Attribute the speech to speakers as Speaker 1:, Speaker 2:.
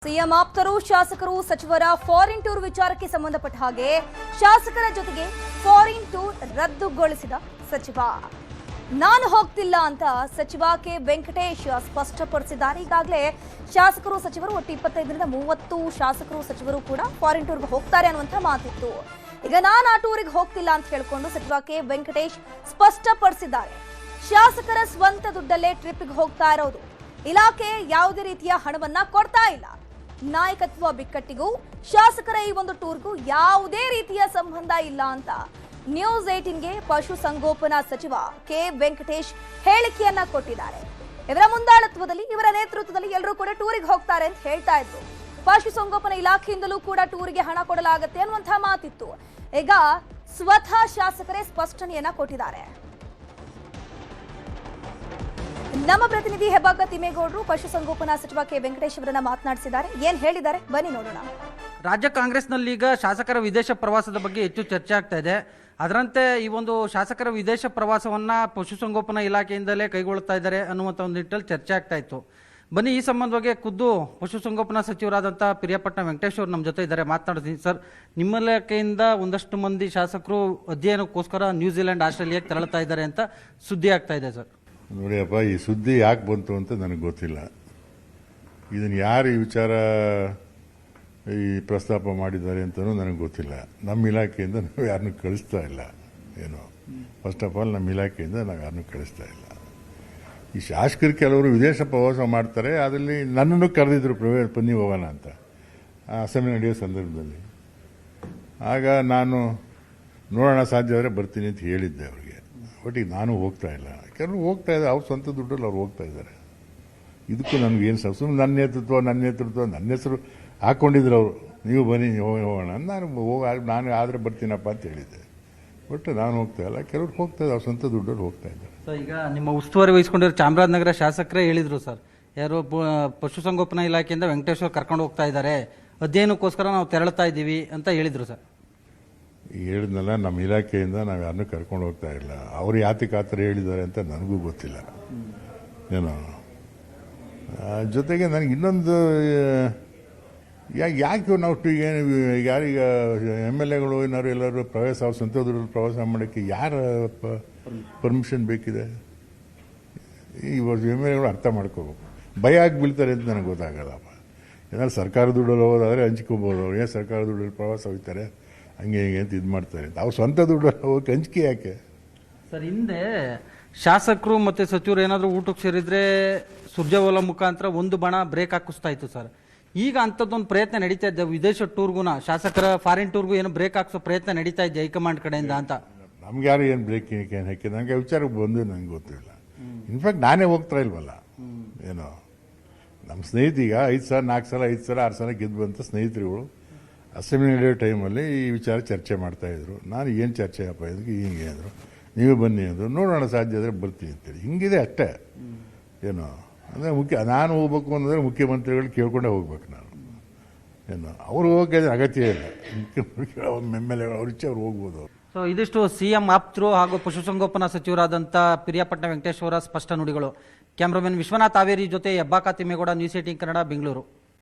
Speaker 1: CM ಆಪ್ತರು ಶಾಸಕರು ಸಚಿವರ ಫಾರಿನ್ ಟೂರ್ ವಿಚಾರಕ್ಕೆ ಸಂಬಂಧಪಟ್ಟ ಹಾಗೆ ಶಾಸಕರ ಜೊತೆಗೆ ಫಾರಿನ್ ಟೂರ್ ರದ್ದುಗೊಳಿಸಿದ ಸಚಿವ. ನಾನು ಹೋಗ್ತಿಲ್ಲ ಅಂತ ಸಚಿವ ಕೆ ವೆಂಕಟೇಶ್ ಸ್ಪಷ್ಟಪಡಿಸಿದ್ದಾರೆ. ಈಗಾಗಲೇ ಶಾಸಕರು ಸಚಿವರು ಒಟ್ಟು 25ರಿಂದ 30 ಶಾಸಕರು ಸಚಿವರು ಕೂಡ ಫಾರಿನ್ ಟೂರ್ಗೆ ಹೋಗ್ತಾರೆ ಅನ್ನುವಂಥ ಮಾತಿತ್ತು. ಈಗ ನಾನು ಆ ಟೂರಿಗೆ ಹೋಗ್ತಿಲ್ಲ ಅಂತ ಹೇಳ್ಕೊಂಡು ಸಚಿವ ಕೆ ವೆಂಕಟೇಶ್ ಸ್ಪಷ್ಟಪಡಿಸಿದ್ದಾರೆ. ಶಾಸಕರ ಸ್ವಂತ ದುಡ್ಡಲ್ಲೇ ಟ್ರಿಪ್ಗೆ ಹೋಗ್ತಾ ಇರೋದು. ಇಲಾಖೆ ಯಾವುದೇ ರೀತಿಯ ಹಣವನ್ನ ಕೊಡ್ತಾ ಇಲ್ಲ. ನಾಯಕತ್ವ ಬಿಕ್ಕಟ್ಟಿಗೂ ಶಾಸಕರ ಈ ಒಂದು ಟೂರ್ಗೂ ಯಾವುದೇ ರೀತಿಯ ಸಂಬಂಧ ಇಲ್ಲ ಅಂತ ನ್ಯೂಸ್ 18ಗೆ ಪಶು ಸಂಗೋಪನಾ ಸಚಿವ ಕೆ ವೆಂಕಟೇಶ್ ಹೇಳಿಕೆಯನ್ನ ಕೊಟ್ಟಿದ್ದಾರೆ. ಇವರ ಮುಂದಾಳತ್ವದಲ್ಲಿ, ಇವರ ನೇತೃತ್ವದಲ್ಲಿ ಎಲ್ಲರೂ ಕೂಡ ಟೂರಿಗೆ ಹೋಗ್ತಾರೆ ಅಂತ ಹೇಳ್ತಾ ಇದ್ರು. ಪಶು ಸಂಗೋಪನಾ ಇಲಾಖೆಯಿಂದಲೂ ಕೂಡ ಟೂರಿಗೆ ಹಣ ಕೊಡಲಾಗುತ್ತೆ ಅನ್ನುವಂತಹ ಮಾತಿತ್ತು. ಈಗ ಸ್ವತಃ ಶಾಸಕರೇ ಸ್ಪಷ್ಟನೆಯನ್ನ ಕೊಟ್ಟಿದ್ದಾರೆ. ನಮ್ಮ ಪ್ರತಿನಿಧಿ ಹೆಬ್ಬಾಕ ತಿಮ್ಮೇಗೌಡರು ಪಶುಸಂಗೋಪನಾ ಸಚಿವ ಕೆ ವೆಂಕಟೇಶ್ ಅವರನ್ನ ಮಾತನಾಡಿಸಿದ್ದಾರೆ. ಏನ್ ಹೇಳಿದ್ದಾರೆ ಬನ್ನಿ ನೋಡೋಣ.
Speaker 2: ರಾಜ್ಯ ಕಾಂಗ್ರೆಸ್ನಲ್ಲಿ ಈಗ ಶಾಸಕರ ವಿದೇಶ ಪ್ರವಾಸದ ಬಗ್ಗೆ ಹೆಚ್ಚು ಚರ್ಚೆ ಆಗ್ತಾ ಇದೆ. ಅದರಂತೆ ಈ ಒಂದು ಶಾಸಕರ ವಿದೇಶ ಪ್ರವಾಸವನ್ನ ಪಶುಸಂಗೋಪನಾ ಇಲಾಖೆಯಿಂದಲೇ ಕೈಗೊಳ್ಳುತ್ತಾ ಇದ್ದಾರೆ ಅನ್ನುವಂಥ ಒಂದು ನಿಟ್ಟಲ್ಲಿ ಚರ್ಚೆ ಆಗ್ತಾ ಇತ್ತು. ಬನ್ನಿ ಈ ಸಂಬಂಧವಾಗಿ ಖುದ್ದು ಪಶುಸಂಗೋಪನಾ ಸಚಿವರಾದಂಥ ಪಿರಿಯಾಪಟ್ಟಣ ವೆಂಕಟೇಶ್ ಅವರು ನಮ್ಮ ಜೊತೆ ಇದ್ದಾರೆ, ಮಾತನಾಡ್ತೀನಿ. ಸರ್, ನಿಮ್ಮ ಇಲಾಖೆಯಿಂದ ಒಂದಷ್ಟು ಮಂದಿ ಶಾಸಕರು ಅಧ್ಯಯನಕ್ಕೋಸ್ಕರ ನ್ಯೂಜಿಲೆಂಡ್, ಆಸ್ಟ್ರೇಲಿಯಾಕ್ಕೆ ತೆರಳುತ್ತಾ ಇದ್ದಾರೆ ಅಂತ ಸುದ್ದಿ ಆಗ್ತಾ ಇದೆ. ಸರ್
Speaker 3: ನೋಡಿಯಪ್ಪ, ಈ ಸುದ್ದಿ ಯಾಕೆ ಬಂತು ಅಂತ ನನಗೆ ಗೊತ್ತಿಲ್ಲ. ಇದನ್ನು ಯಾರು ಈ ವಿಚಾರ ಈ ಪ್ರಸ್ತಾಪ ಮಾಡಿದ್ದಾರೆ ಅಂತಲೂ ನನಗೆ ಗೊತ್ತಿಲ್ಲ. ನಮ್ಮ ಇಲಾಖೆಯಿಂದ ನಾವು ಯಾರನ್ನೂ ಕಳಿಸ್ತಾ ಇಲ್ಲ. ಏನೋ ಫಸ್ಟ್ ಆಫ್ ಆಲ್ ನಮ್ಮ ಇಲಾಖೆಯಿಂದ ನಾವು ಯಾರನ್ನೂ ಕಳಿಸ್ತಾ ಇಲ್ಲ. ಈ ಶಾಸಕರು ಕೆಲವರು ವಿದೇಶ ಪ್ರವಾಸ ಮಾಡ್ತಾರೆ. ಅದರಲ್ಲಿ ನನ್ನನ್ನು ಕರೆದಿದ್ರು, ಬನ್ನಿ ಹೋಗೋಣ ಅಂತ, ಅಸೆಂಬ್ಲಿ ನಡೆಯೋ ಸಂದರ್ಭದಲ್ಲಿ. ಆಗ ನಾನು ನೋಡೋಣ, ಸಾಧ್ಯ ಆದರೆ ಬರ್ತೀನಿ ಅಂತ ಹೇಳಿದ್ದೆ ಅವ್ರಿಗೆ. ಒಟ್ಟಿಗೆ ನಾನು ಹೋಗ್ತಾ ಇಲ್ಲ. ಕೆಲವರು ಹೋಗ್ತಾ ಇದ್ದಾರೆ, ಅವ್ರ ಸ್ವಂತ ದುಡ್ಡಲ್ಲಿ ಅವ್ರು ಹೋಗ್ತಾ ಇದ್ದಾರೆ. ಇದಕ್ಕೂ ನನಗೇನು ಸುಮ್ಮನೆ ನನ್ನ ಹೆಸರು ಹಾಕ್ಕೊಂಡಿದ್ರು ಅವರು. ನೀವು ಬನ್ನಿ ಹೋಗೋಣ, ನಾನು ಆದರೆ ಬರ್ತೀನಪ್ಪ ಅಂತ ಹೇಳಿದ್ದೆ. ಒಟ್ಟು ನಾನು ಹೋಗ್ತಾ ಇಲ್ಲ, ಕೆಲವ್ರು ಹೋಗ್ತಾ ಇದ್ದಾರೆ, ಅವ್ರ ಸ್ವಂತ ದುಡ್ಡಲ್ಲಿ ಹೋಗ್ತಾ ಇದ್ದಾರೆ.
Speaker 2: ಸೊ ಈಗ ನಿಮ್ಮ ಉಸ್ತುವಾರಿ ವಹಿಸ್ಕೊಂಡಿರೋ ಚಾಮರಾಜನಗರ ಶಾಸಕರೇ ಹೇಳಿದ್ರು ಸರ್, ಯಾರು ಪಶುಸಂಗೋಪನಾ ಇಲಾಖೆಯಿಂದ ವೆಂಕಟೇಶ್ವರ ಕರ್ಕೊಂಡು ಹೋಗ್ತಾ ಇದ್ದಾರೆ, ಅಧ್ಯಯನಕ್ಕೋಸ್ಕರ ನಾವು ತೆರಳುತ್ತಾ ಇದ್ದೀವಿ ಅಂತ ಹೇಳಿದ್ರು ಸರ್.
Speaker 3: ಹೇಳಿದ್ನಲ್ಲ, ನಮ್ಮ ಇಲಾಖೆಯಿಂದ ನಾವು ಯಾರನ್ನೂ ಕರ್ಕೊಂಡು ಹೋಗ್ತಾ ಇಲ್ಲ. ಅವರು ಯಾತಕ್ಕೆ ಆ ಥರ ಹೇಳಿದ್ದಾರೆ ಅಂತ ನನಗೂ ಗೊತ್ತಿಲ್ಲ. ಏನೋ ಜೊತೆಗೆ ನನಗೆ ಇನ್ನೊಂದು, ಯಾಕೆ ನಾವು ಯಾರೀಗ MLAಗಳು ಏನಾದ್ರು ಎಲ್ಲರೂ ಪ್ರವಾಸ, ಅವ್ರ ಸ್ವಂತ ದುಡ್ಡು ಪ್ರವಾಸ ಮಾಡೋಕ್ಕೆ ಯಾರ ಪರ್ಮಿಷನ್ ಬೇಕಿದೆ? ಈ MLAಗಳು ಅರ್ಥ ಮಾಡ್ಕೋಬೇಕು. ಭಯ ಆಗಿ ಬೀಳ್ತಾರೆ ಅಂತ ನನಗೆ ಗೊತ್ತಾಗಲ್ಲಪ್ಪ. ಏನಾದ್ರು ಸರ್ಕಾರ ದುಡ್ಡಲ್ಲಿ ಹೋಗೋದಾದರೆ ಹಂಚ್ಕೋಬೋದು. ಅವ್ರು ಏನು ಸರ್ಕಾರ ದುಡ್ಡಲ್ಲಿ ಪ್ರವಾಸ ಹೋಗ್ತಾರೆ, ಹಂಗೆ ಹಿಂಗೆ ಅಂತ ಇದು ಮಾಡ್ತಾರೆ ಅಂತ. ಅವ್ರು ಸ್ವಂತ ದುಡ್ಡು ಹೋಗಿ ಹಂಚಿಕೆ ಯಾಕೆ?
Speaker 2: ಸರ್, ಹಿಂದೆ ಶಾಸಕರು ಮತ್ತು ಸಚಿವರು ಏನಾದರೂ ಊಟಕ್ಕೆ ಸೇರಿದ್ರೆ ಸುರ್ಜೇವಾಲಾ ಮುಖಾಂತರ ಒಂದು ಬಣ ಬ್ರೇಕ್ ಹಾಕಿಸ್ತಾ ಇತ್ತು ಸರ್. ಈಗ ಅಂಥದ್ದೊಂದು ಪ್ರಯತ್ನ ನಡೀತಾ ಇದೆ. ವಿದೇಶ ಟೂರ್ಗುನ ಶಾಸಕರ ಫಾರಿನ್ ಟೂರ್ಗೂ ಏನು ಬ್ರೇಕ್ ಹಾಕ್ಸೋ ಪ್ರಯತ್ನ ನಡೀತಾ ಇದೆ ಹೈಕಮಾಂಡ್ ಕಡೆಯಿಂದ ಅಂತ.
Speaker 3: ನಮ್ಗೆ ಯಾರು ಏನು ಬ್ರೇಕ್ ಏನು ಹಾಕಿ ನನಗೆ ವಿಚಾರಕ್ಕೆ ಬಂದು ನನಗೆ ಗೊತ್ತಿಲ್ಲ. ಇನ್ಫ್ಯಾಕ್ಟ್ ನಾನೇ ಹೋಗ್ತಾ ಇಲ್ವಲ್ಲ. ಏನೋ ನಮ್ಮ ಸ್ನೇಹಿತೀಗ 5 ಸಲ 4 ಸಲ 5 ಸಲ 6 ಸಲ ಗೆದ್ದು ಬಂತ ಸ್ನೇಹಿತರುಗಳು ಅಸೆಂಬ್ಲಿ ನಡೆಯೋ ಟೈಮಲ್ಲಿ ಈ ವಿಚಾರ ಚರ್ಚೆ ಮಾಡ್ತಾಯಿದ್ರು. ನಾನು ಏನು ಚರ್ಚೆ ಅಪ್ಪ ಇದಕ್ಕೆ ಹಿಂಗೆ ಅಂದರು, ನೀವೇ ಬನ್ನಿ ಅಂದರು. ನೋಡೋಣ, ಸಾಧ್ಯ ಆದರೆ ಬರ್ತೀನಿ ಅಂತೇಳಿ. ಹಿಂಗಿದೆ ಅಷ್ಟೇ. ಏನೋ ಅಂದರೆ ನಾನು ಹೋಗ್ಬೇಕು ಅಂದರೆ ಮುಖ್ಯಮಂತ್ರಿಗಳು ಕೇಳ್ಕೊಂಡೇ ಹೋಗ್ಬೇಕು ನಾನು. ಏನು ಅವ್ರು ಹೋಗೋಕ್ಕೆ ಅಗತ್ಯ ಇಲ್ಲ. MLA ಅವ್ರ ಇಚ್ಛೆ ಅವ್ರು ಹೋಗ್ಬೋದು.
Speaker 2: ಸೊ ಇದಿಷ್ಟು CM ಆಪ್ತರು ಹಾಗೂ ಪಶುಸಂಗೋಪನಾ ಸಚಿವರಾದಂಥ ಪಿರಿಯಾಪಟ್ಟಣ ವೆಂಕಟೇಶ್ ಅವರ ಸ್ಪಷ್ಟ ನುಡಿಗಳು. ಕ್ಯಾಮ್ರಾಮನ್ ವಿಶ್ವನಾಥ್ ಹಾವೇರಿ ಜೊತೆ ಹೆಬ್ಬಾಕ ತಿಮ್ಮೇಗೌಡ, ನ್ಯೂಸ್ 18 ಕನ್ನಡ, ಬೆಂಗಳೂರು.